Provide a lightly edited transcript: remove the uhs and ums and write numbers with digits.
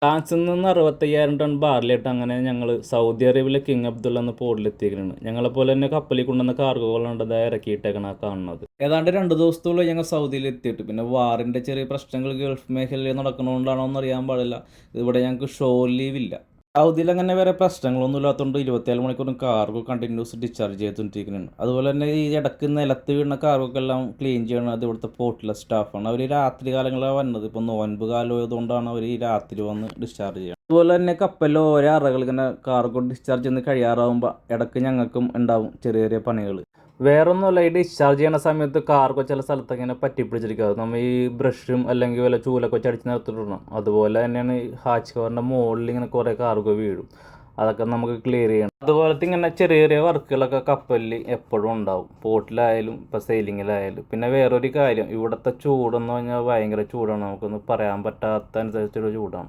ഫ്രാൻസിൽ നിന്ന് 65,000 ടൺ ബാർലിയായിട്ട് അങ്ങനെ ഞങ്ങൾ സൗദി അറേബ്യയിലെ കിങ് അബ്ദുള്ള എന്ന പോർട്ടിലെത്തിയിരിക്കുന്നത്. ഞങ്ങളെപ്പോലെ തന്നെ കപ്പലിൽ കൊണ്ടുവന്ന കാർഗോകളാണ് ഇതാ ഇറക്കിയിട്ടേക്കണ കാണുന്നത്. ഏതാണ്ട് 2 ദിവസത്തോളം ഞങ്ങൾ സൗദിയിൽ എത്തിയിട്ട് പിന്നെ വാറിൻ്റെ ചെറിയ പ്രശ്നങ്ങൾ ഗൾഫ് മേഖലയിൽ നടക്കുന്നതുകൊണ്ടാണോ എന്ന് അറിയാൻ പാടില്ല. ഇവിടെ ഞങ്ങൾക്ക് ഷോ ലീവ് ഇല്ല. സൗദിയിൽ അങ്ങനെ വേറെ പ്രശ്നങ്ങളൊന്നും ഇല്ലാത്തതുകൊണ്ട് 24 മണിക്കൂറും കാർഗോ കണ്ടിന്യൂസ് ഡിസ്ചാർജ് ചെയ്തുകൊണ്ടിരിക്കുന്നുണ്ട്. അതുപോലെ തന്നെ ഈ ഇടയ്ക്ക് നിലത്ത് വീണ കാർഗോക്കെല്ലാം ക്ലീൻ ചെയ്യണത് ഇവിടുത്തെ പോർട്ടിലെ സ്റ്റാഫാണ്. അവർ രാത്രി കാലങ്ങളിലാണ് വന്നത്. ഇപ്പോൾ നോയമ്പ് കാലം ആയതുകൊണ്ടാണ് അവർ ഈ രാത്രി വന്ന് ഡിസ്ചാർജ് ചെയ്യുന്നത്. അതുപോലെ തന്നെ കപ്പലിൽ ഓരോ അറകൾ ഇങ്ങനെ കാർഗോ ഡിസ്ചാർജ് ചെയ്യുന്ന കഴിയാറാകുമ്പോൾ ഇടയ്ക്ക് ഞങ്ങൾക്കും ഉണ്ടാവും ചെറിയ ചെറിയ പണികൾ. വേറൊന്നുമല്ല, ഈ ഡിസ്ചാർജ് ചെയ്യുന്ന സമയത്ത് കാർഗോ ചില സ്ഥലത്തൊക്കെ ഇങ്ങനെ പറ്റിപ്പിടിച്ചിരിക്കുക. നമ്മൾ ഈ ബ്രഷും അല്ലെങ്കിൽ വല്ല ചൂലൊക്കെ വെച്ച് അടിച്ച് നിർത്തിയിടണം. അതുപോലെ തന്നെയാണ് ഈ ഹാച്ച് കവറിൻ്റെ മുകളിൽ ഇങ്ങനെ കുറേ കാർഗോ വീഴും. അതൊക്കെ നമുക്ക് ക്ലിയർ ചെയ്യണം. അതുപോലത്തെ ഇങ്ങനെ ചെറിയ ചെറിയ വർക്കുകളൊക്കെ കപ്പലിൽ എപ്പോഴും ഉണ്ടാവും, പോർട്ടിലായാലും ഇപ്പോൾ സെയിലിങ്ങിലായാലും. പിന്നെ വേറൊരു കാര്യം, ഇവിടുത്തെ ചൂടെന്ന് പറഞ്ഞാൽ ഭയങ്കര ചൂടാണ്. നമുക്കൊന്നും പറയാൻ പറ്റാത്ത അനുസരിച്ചുള്ള ചൂടാണ്.